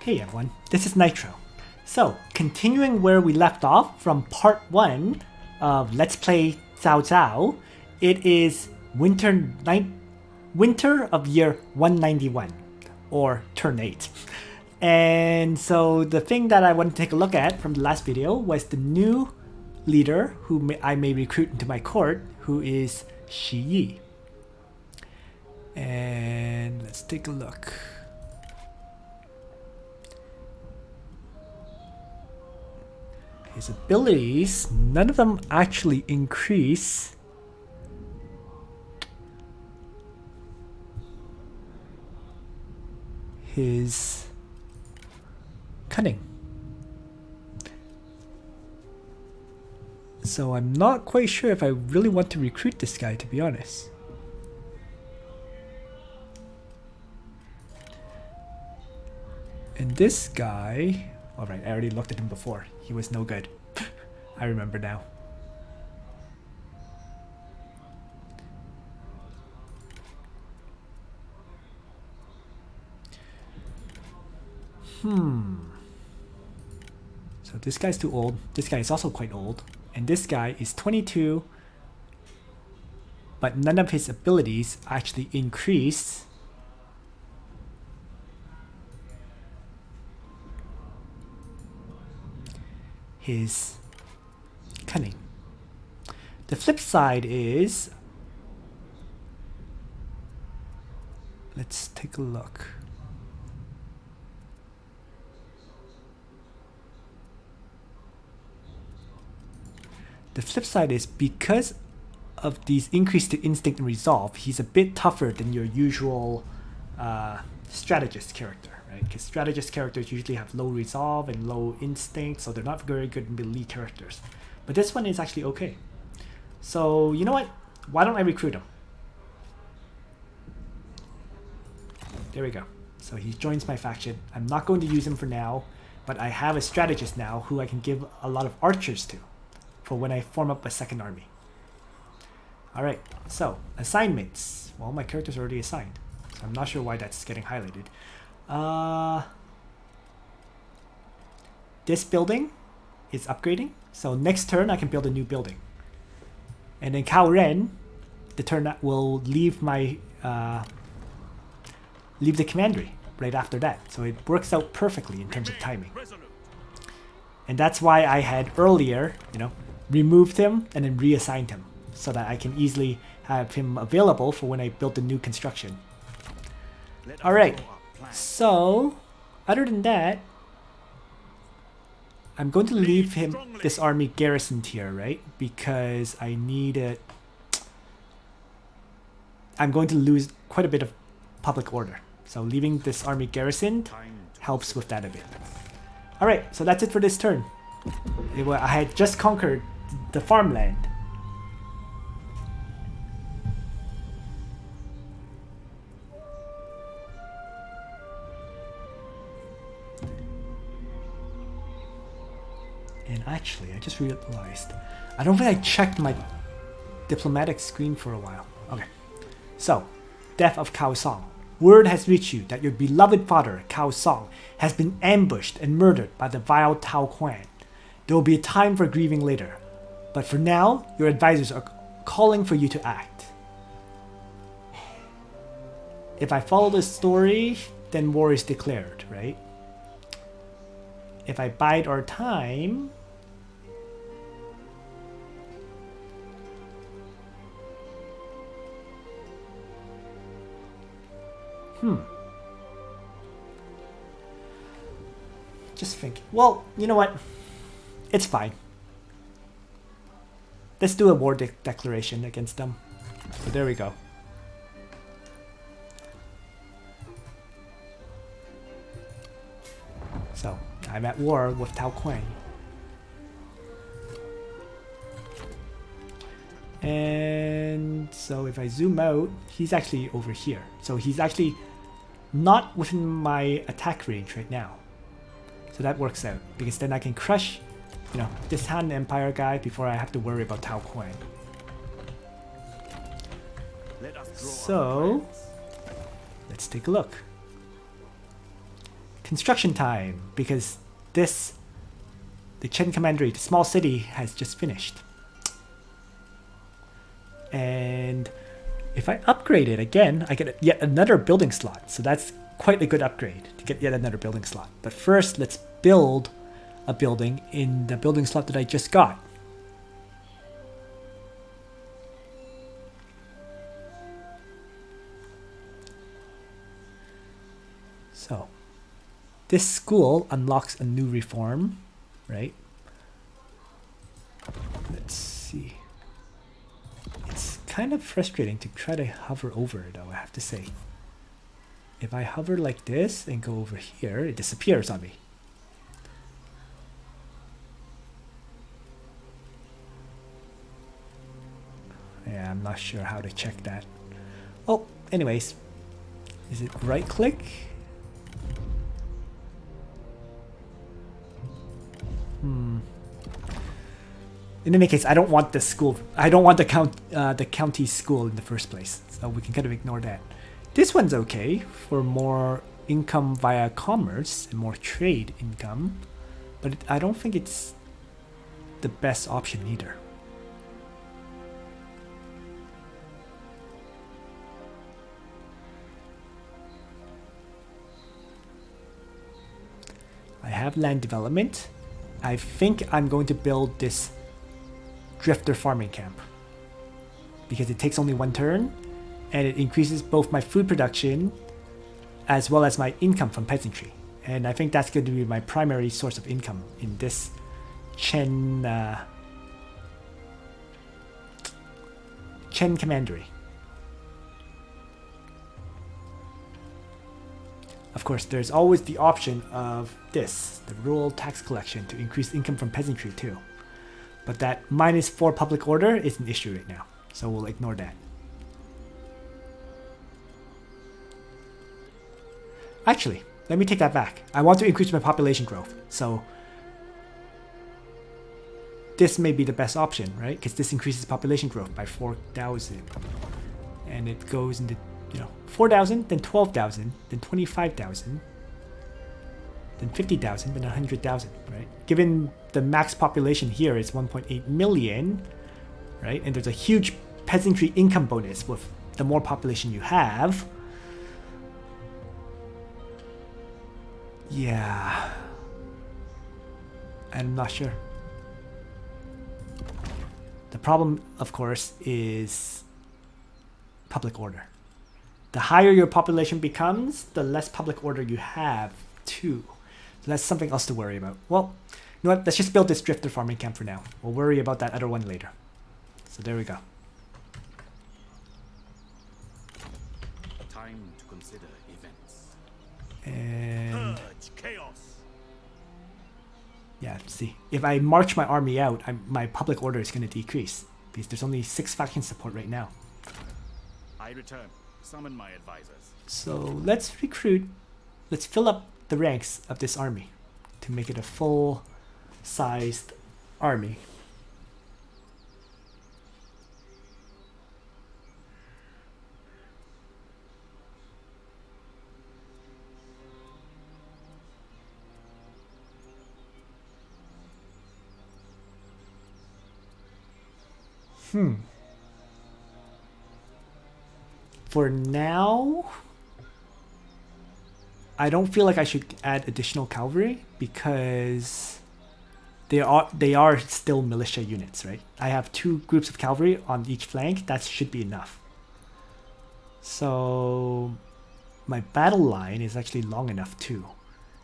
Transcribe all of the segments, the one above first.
Hey everyone, this is Nitro. So, continuing where we left off from part 1 of Let's Play Cao Cao, it is winter of year 191, or turn 8. And so the thing that I wanted to take a look at from the last video was the new leader who I may recruit into my court, who is Shi Yi. And let's take a look. His abilities, none of them actually increase his cunning. So I'm not quite sure if I really want to recruit this guy, to be honest. And this guy, alright, I already looked at him before. He was no good. I remember now. So this guy's too old. This guy is also quite old. And this guy is 22. But none of his abilities actually increase his cunning. The flip side is, let's take a look. The flip side is because of these increased instinct and resolve, he's a bit tougher than your usual strategist character, right? Because strategist characters usually have low resolve and low instinct, so they're not very good melee characters. But this one is actually okay. So you know what? Why don't I recruit him? There we go. So he joins my faction. I'm not going to use him for now, but I have a strategist now who I can give a lot of archers to for when I form up a second army. Alright, so assignments. Well, my character's already assigned, so I'm not sure why that's getting highlighted. This building is upgrading, so next turn I can build a new building. And then Cao Ren, the turn that will leave my leave the commandery right after that. So it works out perfectly in terms of timing. And that's why I had earlier, removed him and then reassigned him, so that I can easily have him available for when I build the new construction. Alright, so other than that, I'm going to leave him this army garrisoned here, right? Because I need it. I'm going to lose quite a bit of public order. So leaving this army garrisoned helps with that a bit. Alright, so that's it for this turn. I had just conquered the farmland. And actually, I just realized, I don't think I checked my diplomatic screen for a while. Okay, so, death of Cao Song. Word has reached you that your beloved father, Cao Song, has been ambushed and murdered by the vile Tao Quan. There will be a time for grieving later, but for now, your advisors are calling for you to act. If I follow this story, then war is declared, right? If I bide our time, just think. Well, you know what? It's fine. Let's do a war declaration against them. So there we go. So I'm at war with Tao Quan. And so if I zoom out, he's actually over here. So he's actually not within my attack range right now. So that works out, because then I can crush, this Han Empire guy before I have to worry about Tao Quan. So let's take a look. construction time, because this, the Chen Commandery, the small city, has just finished. And if I upgrade it again, I get yet another building slot. So that's quite a good upgrade to get yet another building slot. But first, let's build a building in the building slot that I just got. So this school unlocks a new reform, right? Let's see. It's kind of frustrating to try to hover over it, though, I have to say. If I hover like this and go over here, it disappears on me. Yeah, I'm not sure how to check that. Oh, anyways. Is it right click? In any case, I don't want the school. I don't want the county school in the first place. So we can kind of ignore that. This one's okay for more income via commerce and more trade income, but I don't think it's the best option either. I have land development. I think I'm going to build this drifter farming camp because it takes only one turn and it increases both my food production as well as my income from peasantry. And I think that's going to be my primary source of income in this Chen Commandery. Of course, there's always the option of this, the rural tax collection, to increase income from peasantry too. But that -4 public order is an issue right now, so we'll ignore that. Actually, let me take that back. I want to increase my population growth, so this may be the best option, right? Because this increases population growth by 4,000. And it goes into, 4,000, then 12,000, then 25,000, then 50,000, then 100,000, right? Given the max population here is 1.8 million, right? And there's a huge peasantry income bonus with the more population you have. Yeah. I'm not sure. The problem, of course, is public order. The higher your population becomes, the less public order you have, too. So that's something else to worry about. Well, you know what? Let's just build this drifter farming camp for now. We'll worry about that other one later. So there we go. Time to consider events. And Purge chaos. yeah, see. If I march my army out, my public order is going to decrease because there's only 6 faction support right now. I return. Summon my advisors. So let's recruit. Let's fill up the ranks of this army to make it a full-sized army. For now, I don't feel like I should add additional cavalry because they are still militia units, right? I have 2 groups of cavalry on each flank. That should be enough. So my battle line is actually long enough too.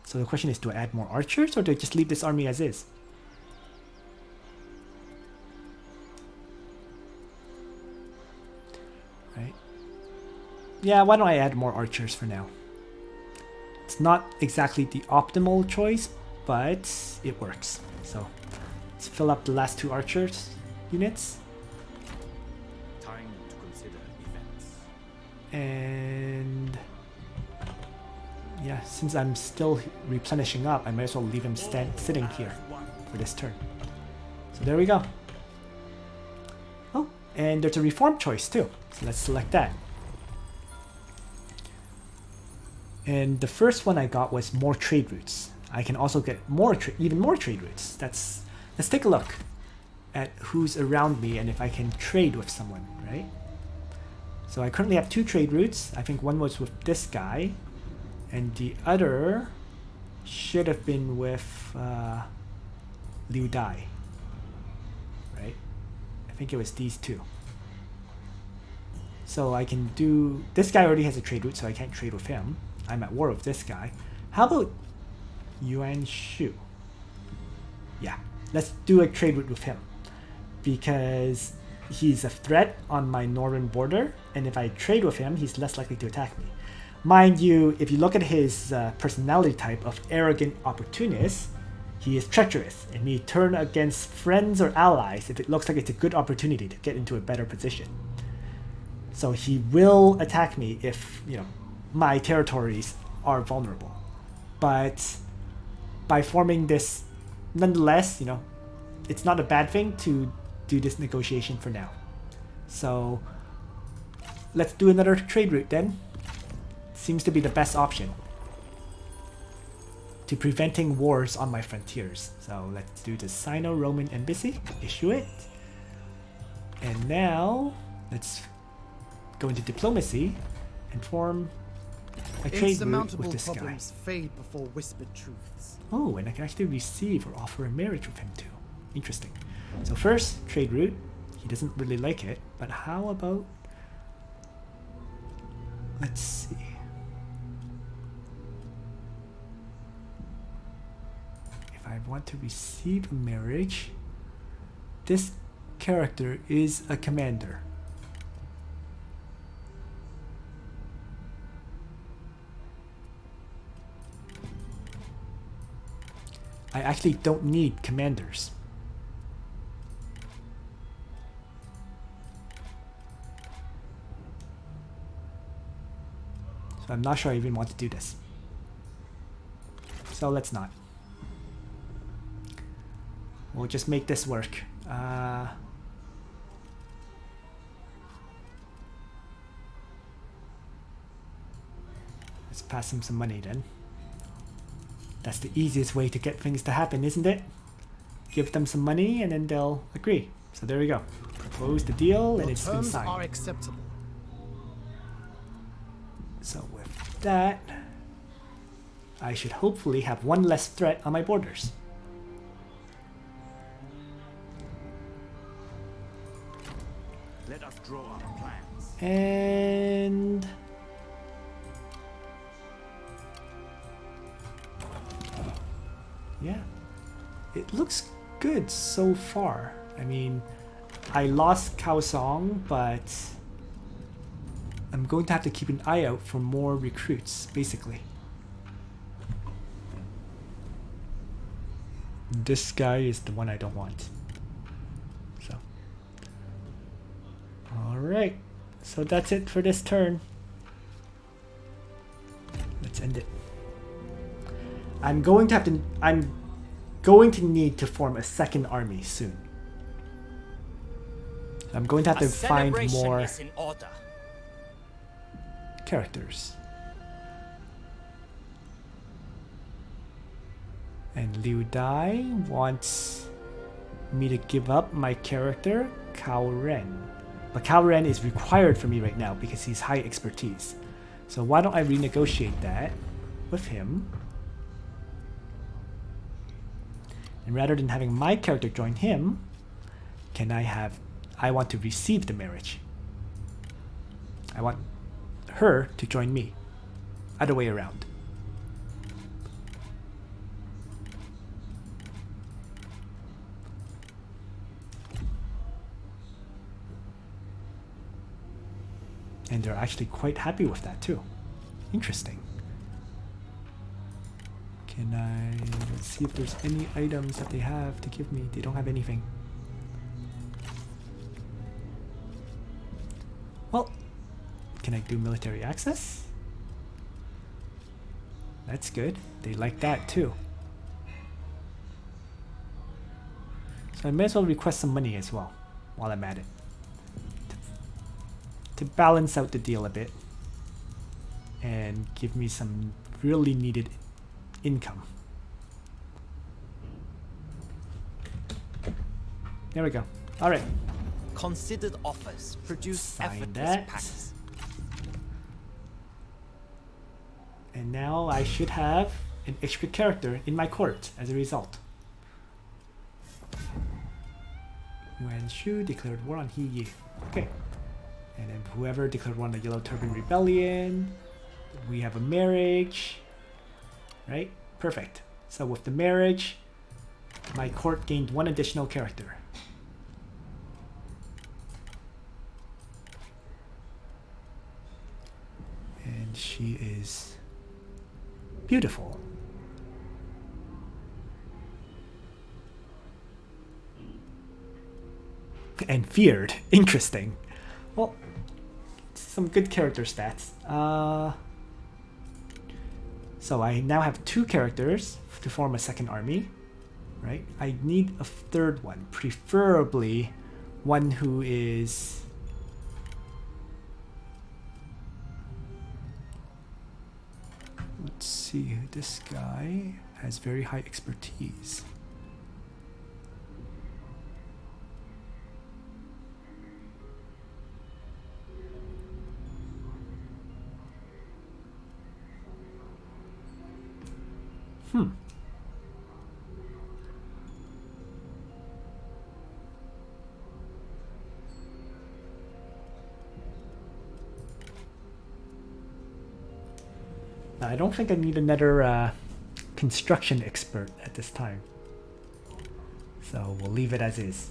So the question is, do I add more archers or do I just leave this army as is? Right? Yeah, why don't I add more archers for now? It's not exactly the optimal choice, but it works. So let's fill up the last 2 archers units. Time to consider events. And yeah, since I'm still replenishing up, I might as well leave him sitting here for this turn. So there we go. Oh, and there's a reform choice too. So let's select that. And the first one I got was more trade routes. I can also get even more trade routes. Let's take a look at who's around me and if I can trade with someone, right? So I currently have 2 trade routes. I think one was with this guy, and the other should have been with Liu Dai, right? I think it was these 2. So I can do... This guy already has a trade route, so I can't trade with him. I'm at war with this guy. How about Yuan Shu? Yeah, let's do a trade route with him, because he's a threat on my northern border, and if I trade with him, he's less likely to attack me. Mind you, if you look at his personality type of arrogant opportunist, he is treacherous and may turn against friends or allies if it looks like it's a good opportunity to get into a better position. So he will attack me if, you know, my territories are vulnerable. But by forming this, nonetheless, you know, it's not a bad thing to do this negotiation for now. So let's do another trade route then. Seems to be the best option to preventing wars on my frontiers. So let's do the Sino-Roman embassy, issue it. And now let's go into diplomacy and form a trade route with this guy. Fade before whispered truths. Oh, and I can actually receive or offer a marriage with him too. Interesting. So first, trade route. He doesn't really like it, but how about... Let's see. If I want to receive a marriage, this character is a commander. I actually don't need commanders. So I'm not sure I even want to do this. So let's not. We'll just make this work. Let's pass him some money then. That's the easiest way to get things to happen, isn't it? Give them some money and then they'll agree. So there we go. Propose the deal and it's been signed. Terms are acceptable. So with that, I should hopefully have one less threat on my borders. Let us draw our plans. And... yeah, it looks good so far. I mean, I lost Cao Song, but I'm going to have to keep an eye out for more recruits, basically. This guy is the one I don't want. So, alright, so that's it for this turn. Let's end it. I'm going to need to form a second army soon. I'm going to have to find more characters. And Liu Dai wants me to give up my character, Cao Ren. But Cao Ren is required for me right now because he's high expertise. So why don't I renegotiate that with him? And rather than having my character join him, I want to receive the marriage. I want her to join me. Other way around. And they're actually quite happy with that too. Interesting. Can let's see if there's any items that they have to give me. They don't have anything. Well, can I do military access? That's good. They like that too. So I may as well request some money as well while I'm at it. To balance out the deal a bit. and give me some really needed income. There we go. All right. Considered offers produce Sign effortless that. packs. And now I should have an extra character in my court as a result. Yuan Shu declared war on He Yi. Okay. And then whoever declared war on the Yellow Turban Rebellion. We have a marriage. Right? Perfect. So with the marriage, my court gained one additional character. And she is beautiful. And feared. Interesting. Well, some good character stats. So I now have 2 characters to form a second army. Right? I need a third one. Preferably one who is... Let's see, this guy has very high expertise. I don't think I need another construction expert at this time. So we'll leave it as is.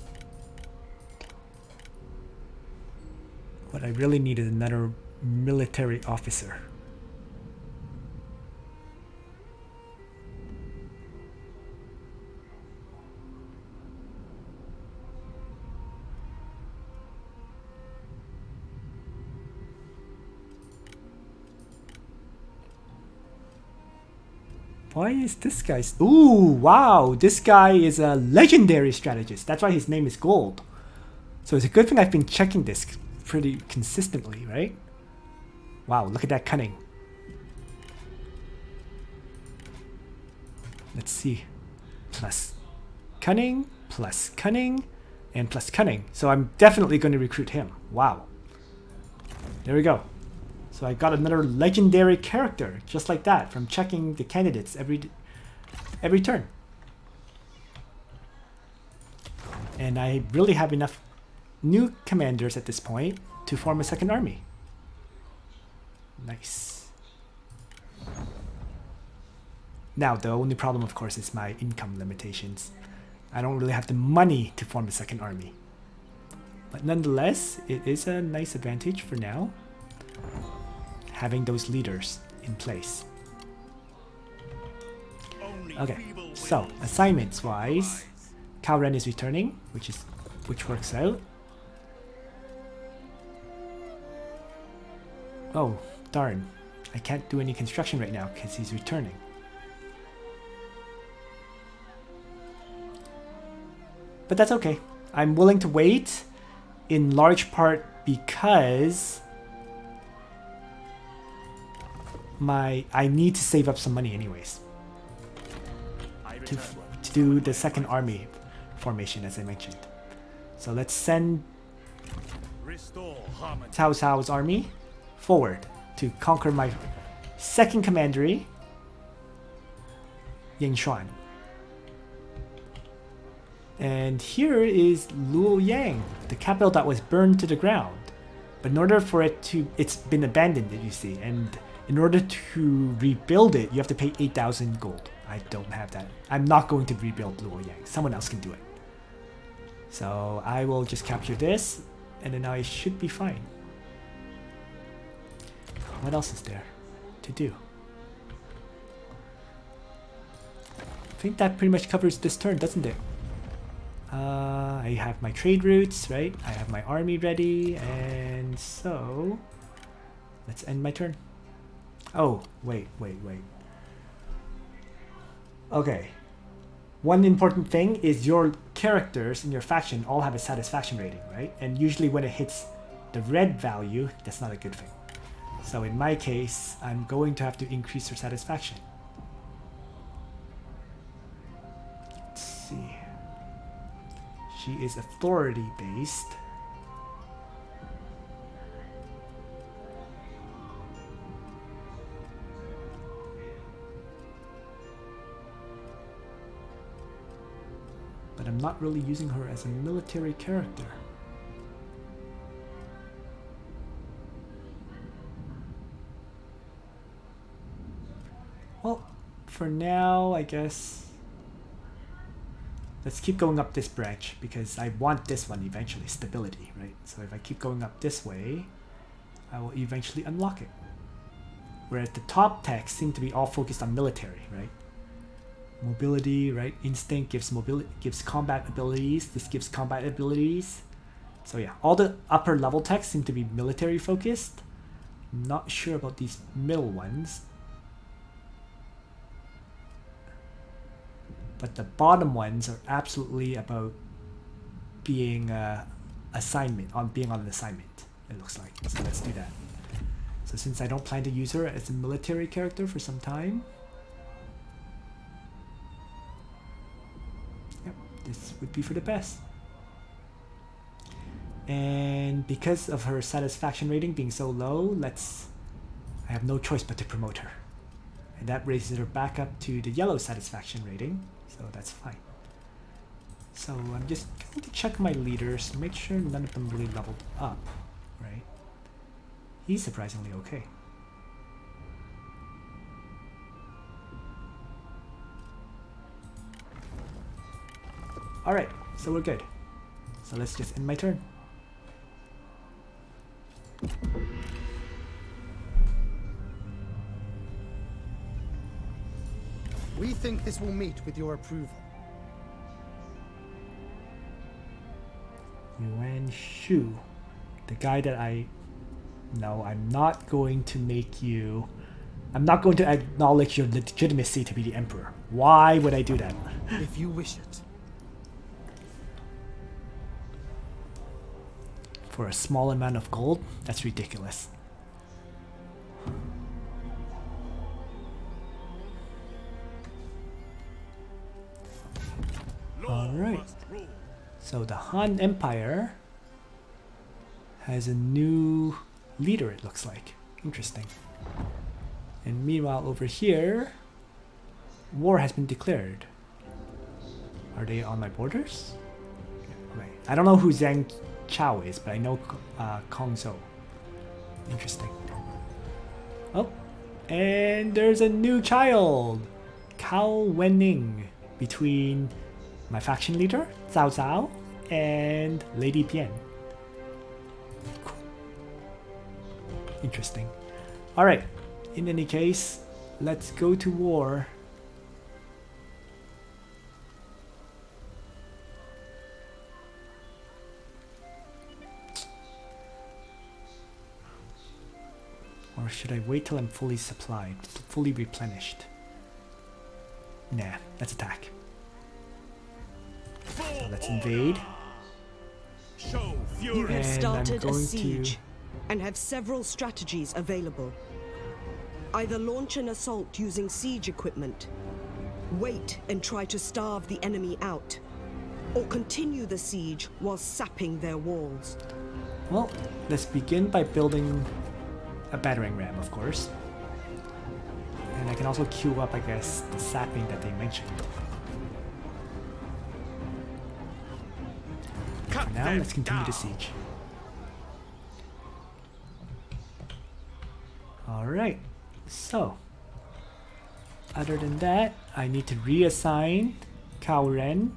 What I really need is another military officer. Why is this guy's... Ooh, wow, this guy is a legendary strategist. That's why his name is Gold. So it's a good thing I've been checking this pretty consistently, right? Wow, look at that cunning. Let's see. Plus cunning, and plus cunning. So I'm definitely going to recruit him. Wow. There we go. So I got another legendary character, just like that, from checking the candidates every turn. And I really have enough new commanders at this point to form a second army. Nice. Now, the only problem, of course, is my income limitations. I don't really have the money to form a second army. But nonetheless, it is a nice advantage for now, having those leaders in place. Okay, so assignments wise, Cao Ren is returning, which works out. Oh, darn. I can't do any construction right now because he's returning. But that's okay. I'm willing to wait, in large part because I need to save up some money anyways to do the second army formation, as I mentioned. So let's send Cao Cao's army forward to conquer my second commandery, Yingshuan. And here is Luoyang, the capital that was burned to the ground. But in order for it to, it's been abandoned, you see, and in order to rebuild it, you have to pay 8,000 gold. I don't have that. I'm not going to rebuild Luoyang. Someone else can do it. So I will just capture this, and then I should be fine. What else is there to do? I think that pretty much covers this turn, doesn't it? I have my trade routes, right? I have my army ready, and so let's end my turn. Oh, wait. Okay. One important thing is your characters in your faction all have a satisfaction rating, right? And usually when it hits the red value, that's not a good thing. So in my case, I'm going to have to increase her satisfaction. Let's see. She is authority based. But I'm not really using her as a military character. Well, for now, I guess let's keep going up this branch because I want this one eventually, stability, right? So if I keep going up this way, I will eventually unlock it. Whereas the top text seem to be all focused on military, right? Mobility, right? Instinct gives mobility, gives combat abilities. This gives combat abilities. So yeah, all the upper level texts seem to be military focused. Not sure about these middle ones. But the bottom ones are absolutely about being being on an assignment, it looks like. So let's do that. So since I don't plan to use her as a military character for some time, yep, this would be for the best. And because of her satisfaction rating being so low, I have no choice but to promote her. And that raises her back up to the yellow satisfaction rating, so that's fine. So I'm just going to check my leaders to make sure none of them really leveled up, right? He's surprisingly okay. Alright, so we're good. So let's just end my turn. We think this will meet with your approval. Yuan Shu, the guy that No, I'm not going to make you... I'm not going to acknowledge your legitimacy to be the emperor. Why would I do that? If you wish it. For a small amount of gold? That's ridiculous. Alright. So the Han Empire has a new leader, it looks like. Interesting. And meanwhile over here, war has been declared. Are they on my borders? Okay. I don't know who Zhang Chao is, but I know Kong Zhou. Interesting. Oh, and there's a new child! Cao Wenning, between my faction leader, Cao Cao, and Lady Pian. Cool. Interesting. Alright, in any case, let's go to war. Or should I wait till I'm fully supplied, fully replenished? Nah, let's attack. So let's invade. You have And started I'm a going siege and have several strategies available. Either launch an assault using siege equipment, wait and try to starve the enemy out, or continue the siege while sapping their walls. Well, let's begin by building a battering ram, of course. And I can also queue up, I guess, the sapping that they mentioned. For now, let's continue the siege. Alright, so other than that, I need to reassign Cao Ren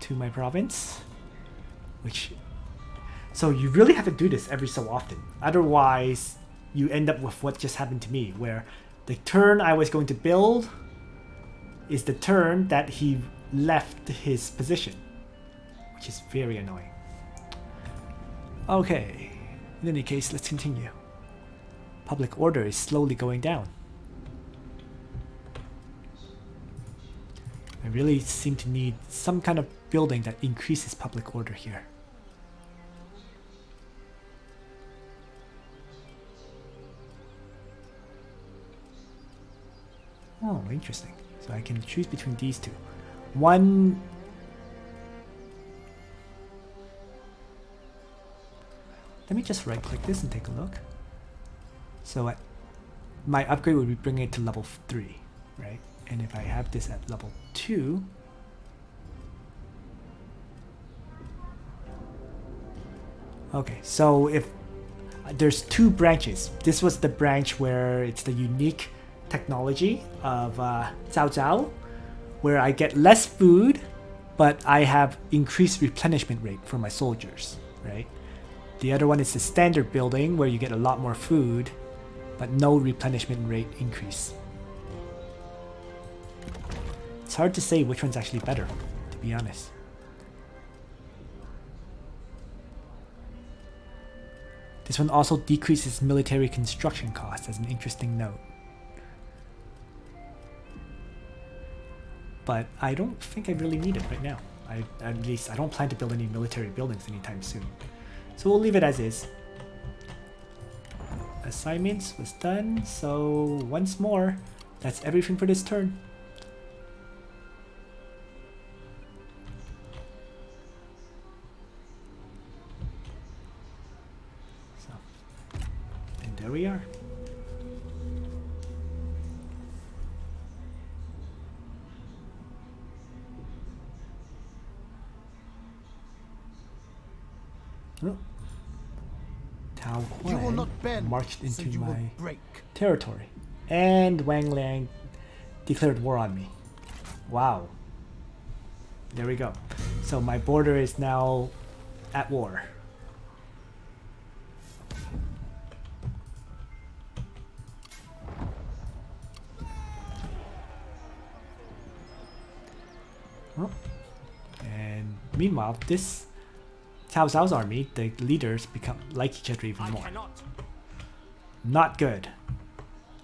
to my province, so you really have to do this every so often. Otherwise, you end up with what just happened to me, where the turn I was going to build is the turn that he left his position, which is very annoying. Okay, in any case, let's continue. Public order is slowly going down. I really seem to need some kind of building that increases public order here. Oh, interesting. So I can choose between these two. One... Let me just right click this and take a look. So my upgrade would be bringing it to level 3, right? And if I have this at level 2... Okay, so if there's 2 branches. This was the branch where it's the unique technology of Cao Cao, where I get less food, but I have increased replenishment rate for my soldiers, right? The other one is the standard building, where you get a lot more food, but no replenishment rate increase. It's hard to say which one's actually better, to be honest. This one also decreases military construction costs as an interesting note. But I don't think I really need it right now. At least I don't plan to build any military buildings anytime soon. So we'll leave it as is. Assignments was done, so once more, that's everything for this turn. There we are. Oh. Cao You will not Cao bend, marched so into you will my break. territory, and Wang Lang declared war on me. Wow. There we go. So my border is now at war. Oh. And meanwhile, this Cao Cao's army, the leaders become like each other even more. Not good.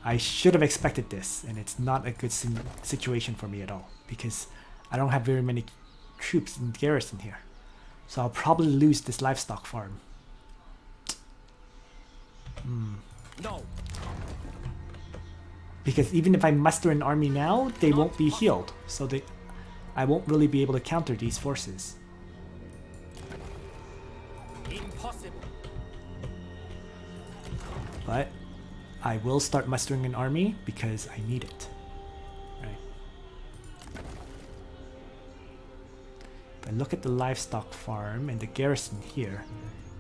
I should have expected this, and it's not a good situation for me at all, because I don't have very many troops in garrison here. So I'll probably lose this livestock farm. No. Because even if I muster an army now, they won't be healed. So I won't really be able to counter these forces. Impossible. But I will start mustering an army because I need it. Right. If I look at the livestock farm and the garrison here,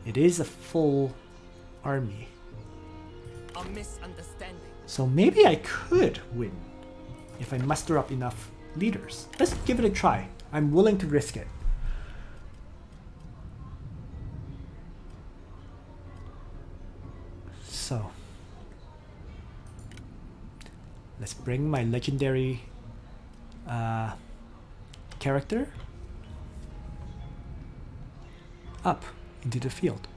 it is a full army. A misunderstanding. So maybe I could win if I muster up enough leaders. Let's give it a try. I'm willing to risk it. So let's bring my legendary character up into the field.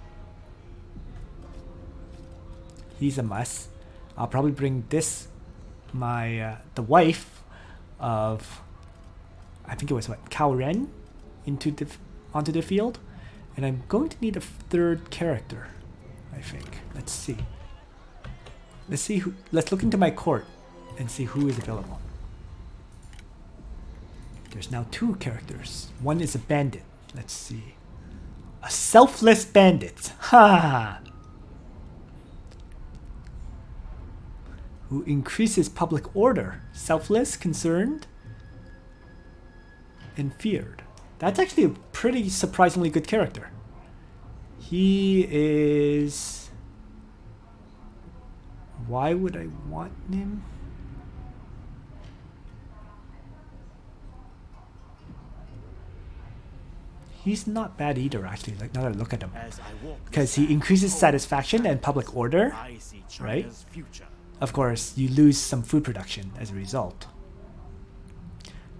He's a must. I'll probably bring this, the wife of, I think it was what, Cao Ren, onto the field, and I'm going to need a third character. I think. Let's see. Let's look into my court and see who is available. There's now 2 characters. One is a bandit. Let's see. A selfless bandit. Ha! Who increases public order. Selfless, concerned, and feared. That's actually a pretty surprisingly good character. He is... Why would I want him? He's not bad either, actually, like now that I look at him. Because he increases satisfaction and public order, right? Of course, you lose some food production as a result.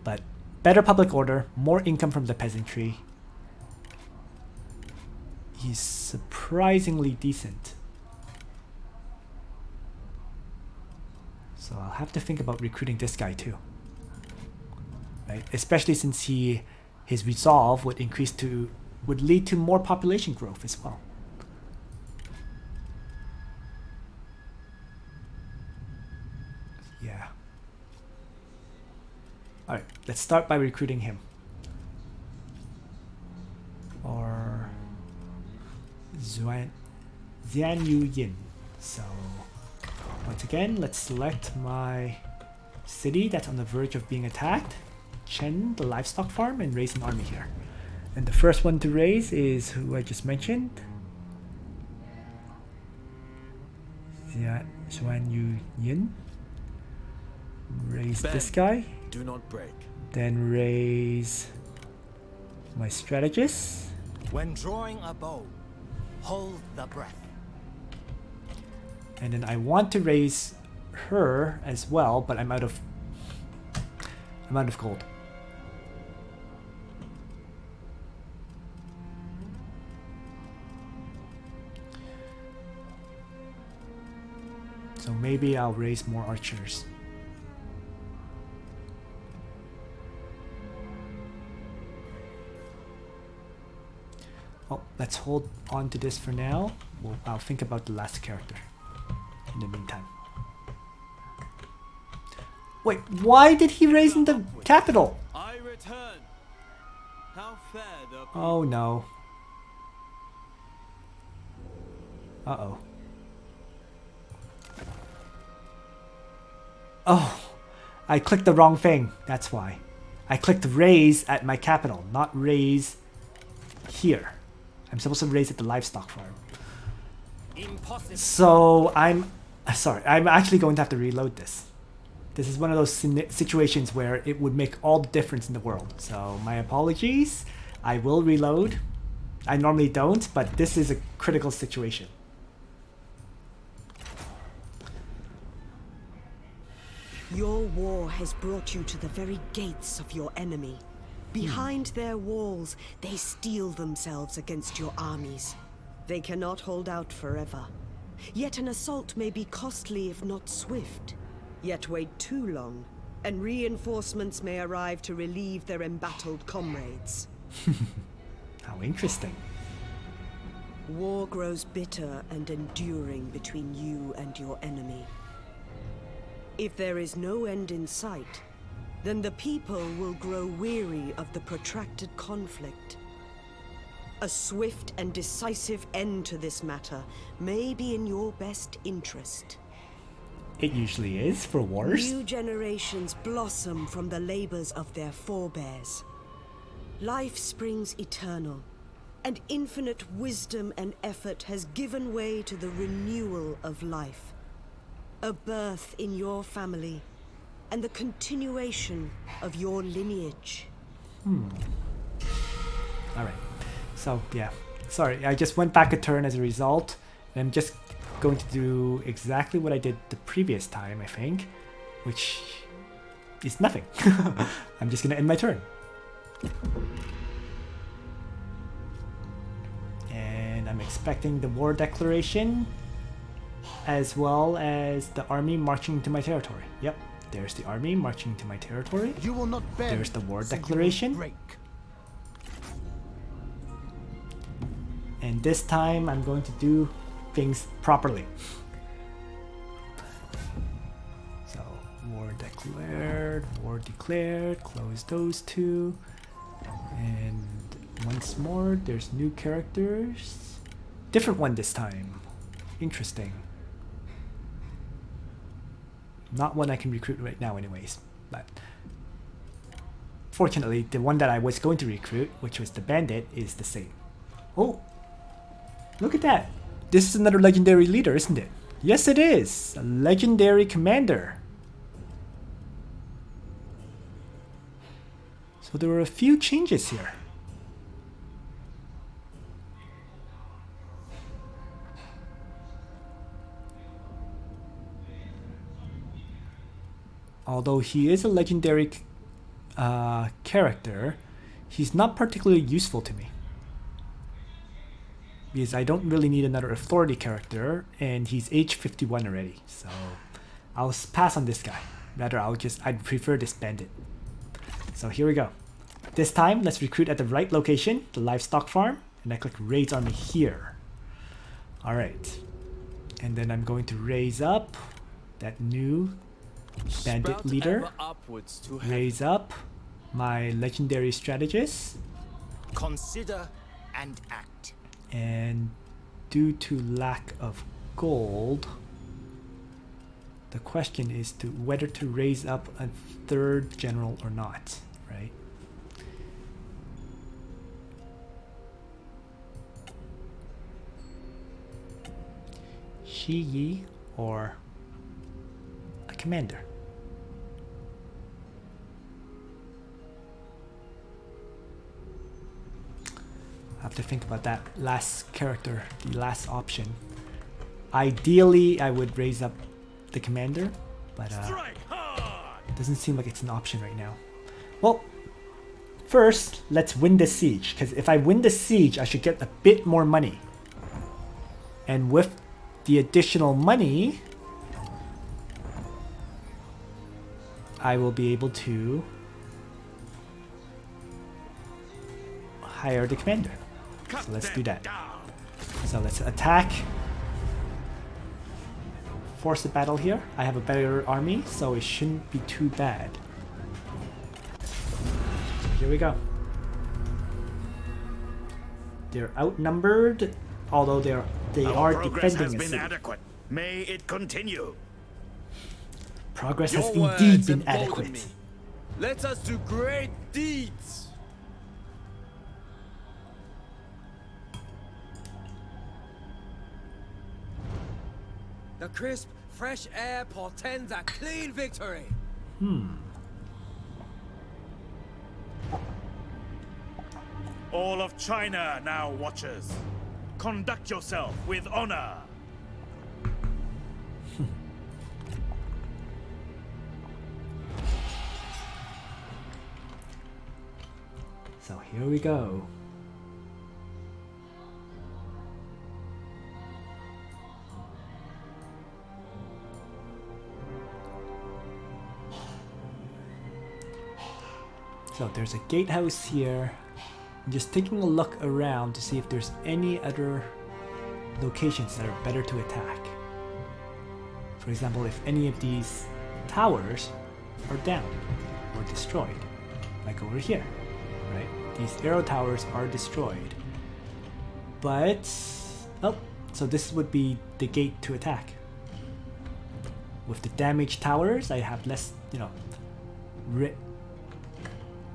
But better public order, more income from the peasantry. He's surprisingly decent. So I'll have to think about recruiting this guy too. Right? Especially since his resolve would lead to more population growth as well. Yeah. Alright, let's start by recruiting him. Or Zian Yu Yin. So once again, let's select my city that's on the verge of being attacked, Chen, the livestock farm, and raise an army here. And the first one to raise is who I just mentioned, Xuan Yu Yin. Raise this guy. Do not break. Then raise my strategist. When drawing a bow, hold the breath. And then I want to raise her as well, but I'm out of gold. So maybe I'll raise more archers. Oh, let's hold on to this for now. I'll think about the last character in the meantime. Wait, why did he raise in the capital? I return. How fair the Oh no. Uh-oh. Oh, I clicked the wrong thing. That's why. I clicked raise at my capital, not raise here. I'm supposed to raise at the livestock farm. impossible. So I'm sorry. I'm actually going to have to reload this. This is one of those situations where it would make all the difference in the world. So my apologies. I will reload. I normally don't, but this is a critical situation. Your war has brought you to the very gates of your enemy. Behind their walls, they steel themselves against your armies. They cannot hold out forever. Yet an assault may be costly if not swift. Yet wait too long, and reinforcements may arrive to relieve their embattled comrades. How interesting. War grows bitter and enduring between you and your enemy. If there is no end in sight, then the people will grow weary of the protracted conflict. A swift and decisive end to this matter may be in your best interest. It usually is for wars. New generations blossom from the labors of their forebears. Life springs eternal, and infinite wisdom and effort has given way to the renewal of life. A birth in your family, and the continuation of your lineage. Alright. So, yeah. Sorry, I just went back a turn as a result. And I'm just going to do exactly what I did the previous time, I think. Which is nothing. I'm just going to end my turn. And I'm expecting the war declaration, as well as the army marching into my territory. Yep, there's the army marching into my territory. You will not bend, There's the war so you will declaration. break. And this time I'm going to do things properly. So, war declared, close those two. And once more, there's new characters. Different one this time. Interesting. Not one I can recruit right now anyways, but fortunately the one that I was going to recruit, which was the bandit, is the same. Oh, look at that. This is another legendary leader, isn't it? Yes, it is. A legendary commander. So there were a few changes here. Although he is a legendary character, he's not particularly useful to me. Because I don't really need another authority character, and he's age 51 already, so I'll pass on this guy. Rather, I'd prefer this bandit. So here we go. This time, let's recruit at the right location, the livestock farm, and I click raise army here. Alright. And then I'm going to raise up that new bandit Sprout leader, ever upwards to heaven. raise up my legendary strategist, Consider and act. and due to lack of gold, the question is to whether to raise up a third general or not, right? Shi Yi or a commander? I have to think about that last character, the last option. Ideally, I would raise up the commander, but it doesn't seem like it's an option right now. Well, first, let's win the siege, because if I win the siege, I should get a bit more money. And with the additional money, I will be able to hire the commander. So let's do that. So let's attack. Force a battle here. I have a better army, so it shouldn't be too bad. Here we go. They're outnumbered, although they are defending a city. Adequate. May it continue. Progress has Your indeed words been embolden adequate. me. Let us do great deeds. The crisp, fresh air portends a clean victory. All of China now watches. Conduct yourself with honor. So here we go. So there's a gatehouse here. I'm just taking a look around to see if there's any other locations that are better to attack. For example, if any of these towers are down or destroyed, like over here, right? These arrow towers are destroyed. But, oh, so this would be the gate to attack. With the damaged towers, I have less, you know,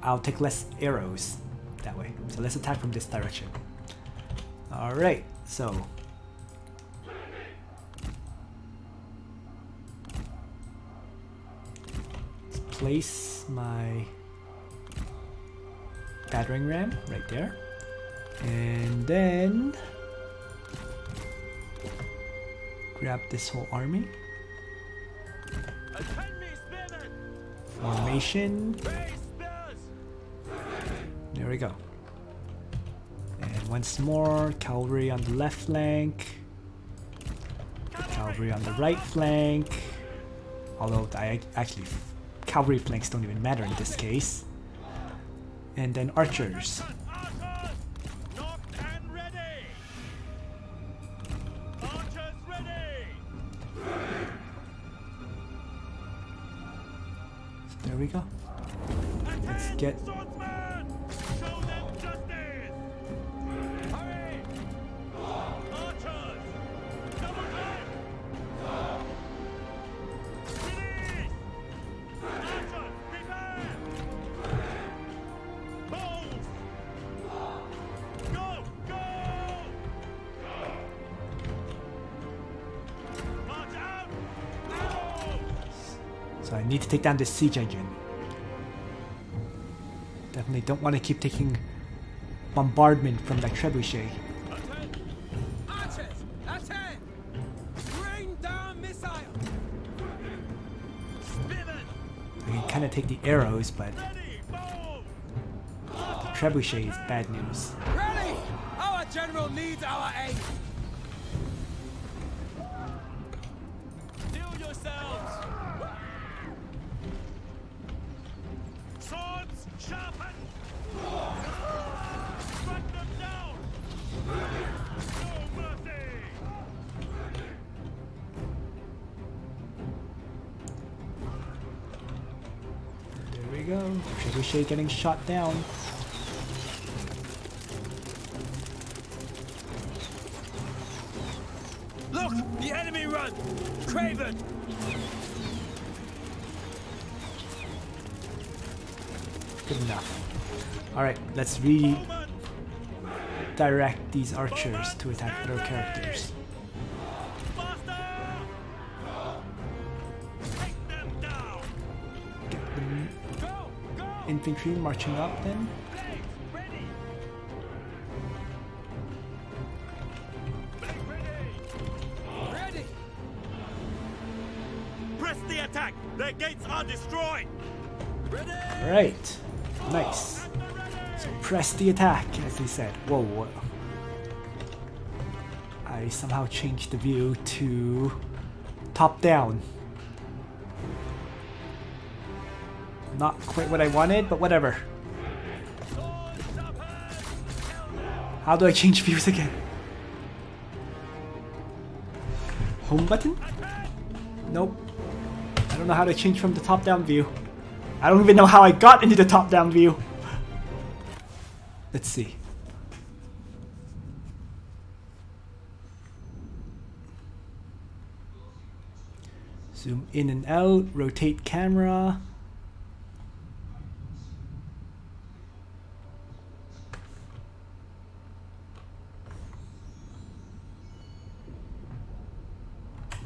I'll take less arrows that way. So let's attack from this direction. Alright, so let's place my battering ram right there. And then grab this whole army. Formation. There we go. And once more, cavalry on the left flank. Cavalry on the right flank. Although cavalry flanks don't even matter in this case. And then archers. So there we go. Let's get So I need to take down this siege engine. Definitely don't want to keep taking bombardment from that trebuchet. Archers, attack! Rain down missiles! I can kind of take the arrows, but trebuchet is bad news. Ready! Our general needs our aid! Deal yourselves! Swords sharpened. Strike them down. No mercy. go. Trebuchet getting shot down. Look! The enemy run! Craven! Good enough. Alright, let's redirect these archers to attack their characters. Get the infantry marching up then. Ready! Press the attack! Their gates are destroyed! Ready! Alright, nice. So press the attack, as they said. Whoa, whoa. I somehow changed the view to top down. Not quite what I wanted, but whatever. How do I change views again? Home button? Nope. I don't know how to change from the top down view. I don't even know how I got into the top down view. Let's see. Zoom in and out, rotate camera.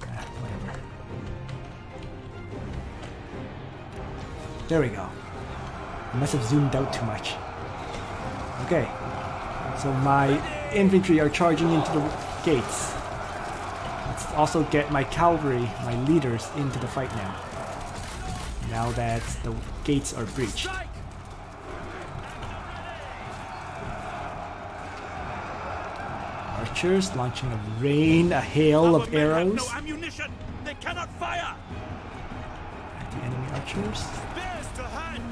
Whatever. There we go. I must have zoomed out too much. Okay, so my infantry are charging into the gates. Let's also get my cavalry, my leaders, into the fight now. Now that the gates are breached. Archers launching a rain, a hail of arrows No ammunition! They cannot fire! at the enemy archers. Spears to hand!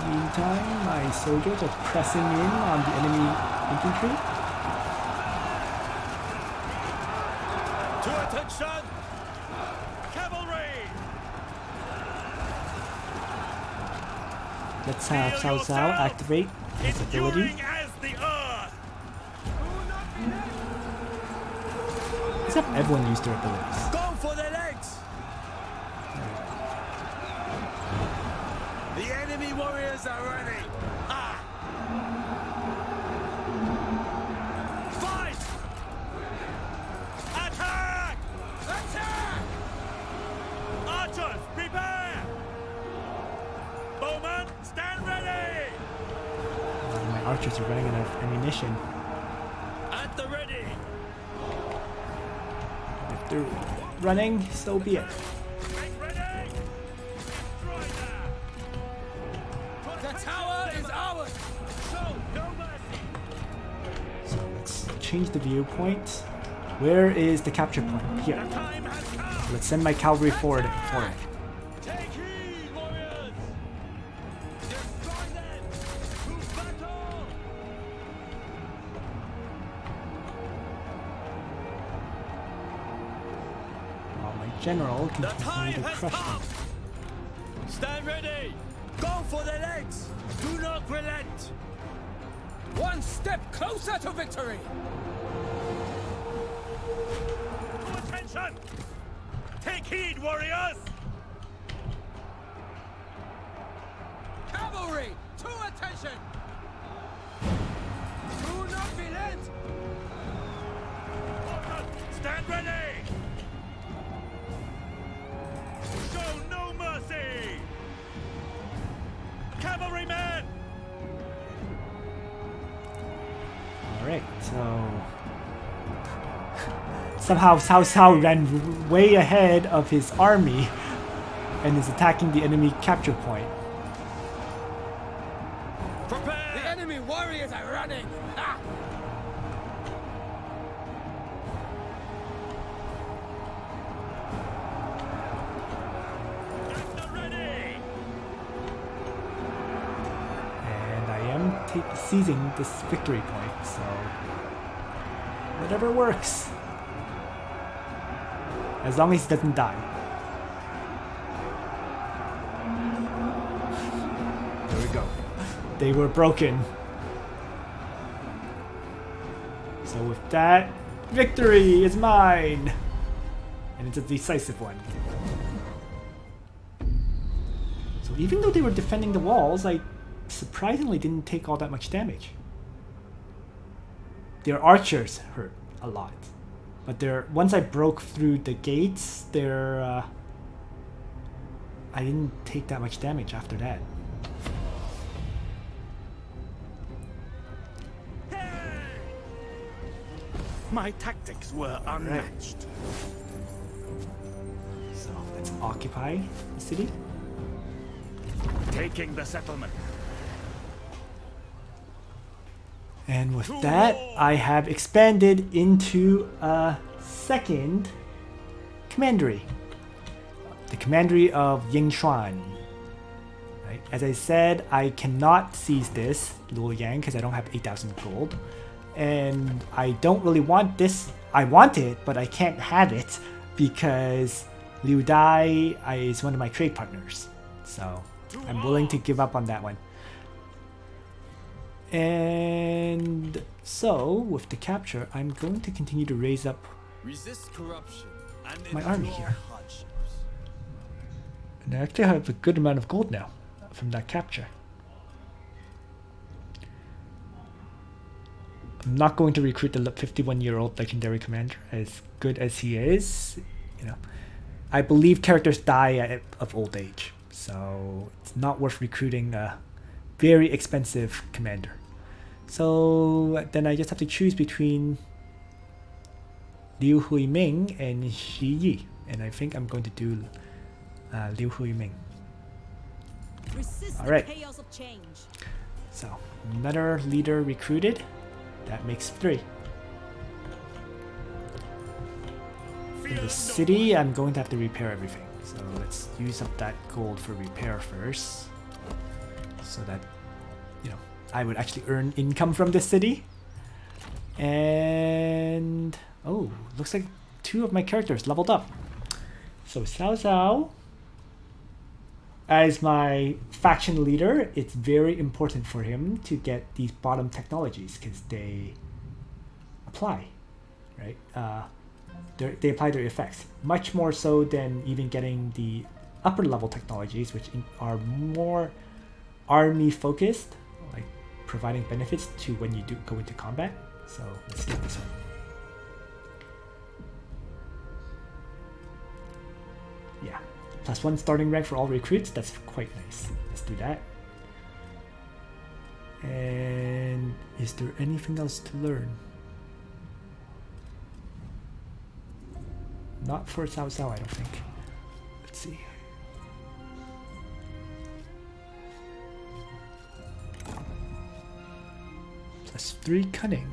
Meantime, my soldiers are pressing in on the enemy infantry. To attention! Cavalry! Let's have Cao Cao activate his ability. Enduring as the earth! Let's have everyone use their abilities. Go for the legs! The enemy warriors are ready! Ah! Fight! Attack! Attack! Archers, prepare! Bowmen, stand ready! My archers are running out of ammunition. At the ready! If they're running, so be it. Make ready! Destroy them! The tower is ours! Show no mercy! So let's change the viewpoint. Where is the capture point? Here. Time has come! Let's send my cavalry forward for it. Take heed, warriors! Destroy them! To battle! While my general The continues time to has crush them. come! Stand ready! Go for the legs! Do not relent! One step closer to victory! To attention! Take heed, warriors! Cavalry, to attention! Do not relent! Stand ready! Show no mercy! Cavalrymen! Alright, so... Somehow Cao Cao ran way ahead of his army and is attacking the enemy capture point. Prepare! The enemy warriors are running! Ah! Get the ready! And I am seizing this victory point, so... whatever works. As long as he doesn't die. They were broken. So with that, victory is mine! And it's a decisive one. So even though they were defending the walls, I surprisingly didn't take all that much damage. Their archers hurt a lot. But once I broke through the gates, I didn't take that much damage after that. My tactics were unmatched. So let's occupy the city. Taking the settlement. And with that, I have expanded into a second commandery. The commandery of Yingshuan. Right? As I said, I cannot seize this, Luoyang, because I don't have 8,000 gold. And I don't really want this. I want it, but I can't have it because Liu Dai is one of my trade partners. So I'm willing to give up on that one. And so, with the capture, I'm going to continue to raise up Resist corruption and my army endure here. hardships. And I actually have a good amount of gold now from that capture. I'm not going to recruit the 51-year-old legendary commander, as good as he is. You know, I believe characters die of old age, so it's not worth recruiting a very expensive commander. So then I just have to choose between Liu Huiming and Shi Yi, and I think I'm going to do Liu Huiming. Resist All right. the chaos of change. So another leader recruited. That makes 3. In the city, I'm going to have to repair everything. So let's use up that gold for repair first, so that I would actually earn income from this city. And oh, looks like 2 of my characters leveled up. So Cao Cao, as my faction leader, it's very important for him to get these bottom technologies because they apply, right? They apply their effects much more so than even getting the upper level technologies, which are more army focused, like providing benefits to when you do go into combat. So let's get this one. Yeah, +1 starting rank for all recruits. That's quite nice. Let's do that. And is there anything else to learn? Not for Cao Cao, I don't think. Let's see. +3 cunning.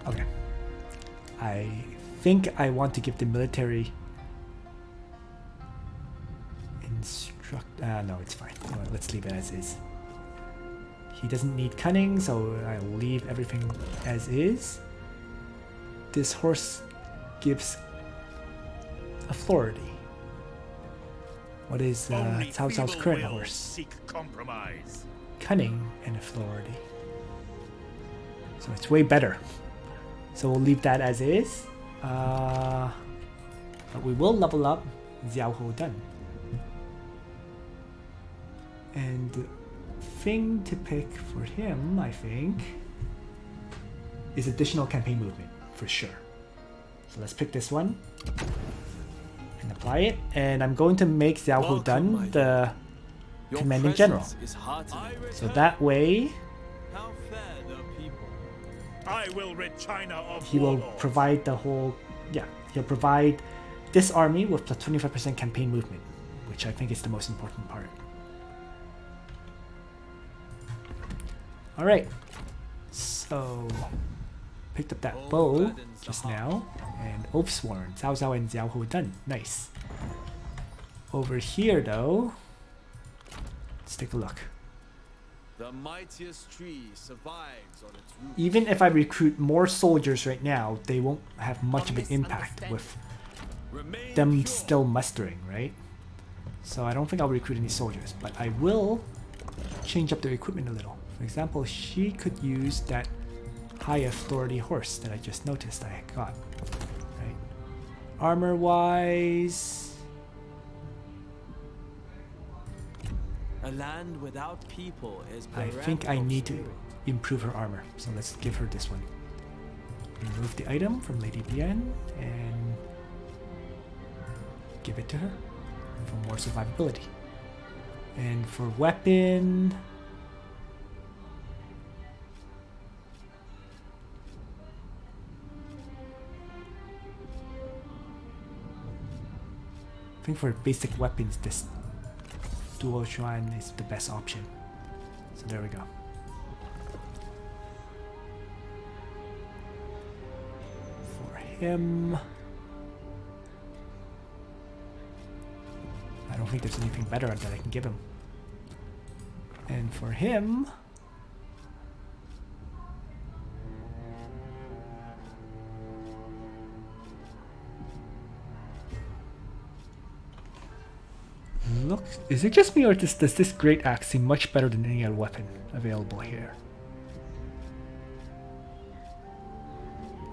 Okay. I think I want to give the military no, it's fine. No, let's leave it as is. He doesn't need cunning, so I'll leave everything as is. This horse gives authority. What is Cao Cao's current horse? Seek compromise. Cunning and authority. So it's way better. So we'll leave that as is. But we will level up Xiao Hou Dan. And the thing to pick for him, I think, is additional campaign movement, for sure. So let's pick this one and apply it. And I'm going to make Xiao Hou Dan the commanding general. So that way, How fair the people. I will rid China of he will warlords. provide the whole, he'll provide this army with the 25% campaign movement, which I think is the most important part. Alright, so picked up that bow just now, and Oathsworn, Cao Cao and Xiao Hou Dan, nice. Over here though, let's take a look. The mightiest tree survives on its roots. Even if I recruit more soldiers right now, they won't have much of an impact with Remain them pure. still mustering, right? So I don't think I'll recruit any soldiers, but I will change up their equipment a little. For example, she could use that high authority horse that I just noticed I got. Right? Armor wise, A land without people is I bereft think I of need to spirit. improve her armor. So let's give her this one. Remove the item from Lady Bien and give it to her for more survivability. And for weapon, I think for basic weapons, this dual shrine is the best option. So there we go. For him, I don't think there's anything better that I can give him. And for him, look, is it just me or does this great axe seem much better than any other weapon available here?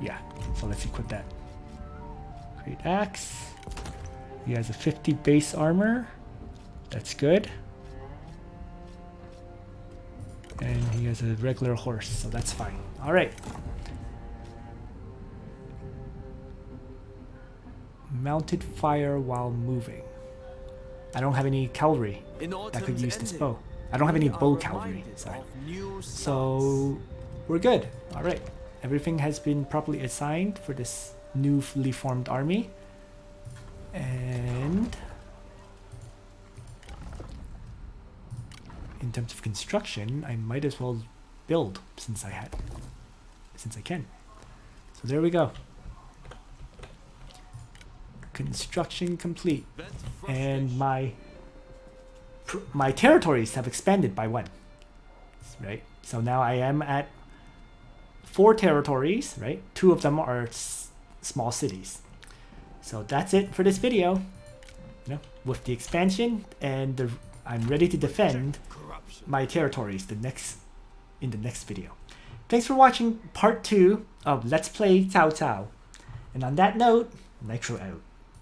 Yeah, so let's equip that. Great axe. He has a 50 base armor. That's good. And he has a regular horse, so that's fine. Alright. Mounted fire while moving. I don't have any cavalry In that could autumn's use this ending, bow. I don't have any we are bow cavalry. reminded Sorry. of new starts. So we're good. Alright. Everything has been properly assigned for this newly formed army. And in terms of construction, I might as well build since I can. So there we go. Construction complete. Vent And frustration. my territories have expanded by one. Right? So now I am at 4 territories, right? 2 of them are small cities. So that's it for this video. You know, with the expansion and I'm ready to defend Corruption. my territories in the next video. Thanks for watching part 2 of Let's Play Cao Cao. And on that note, Nitro out.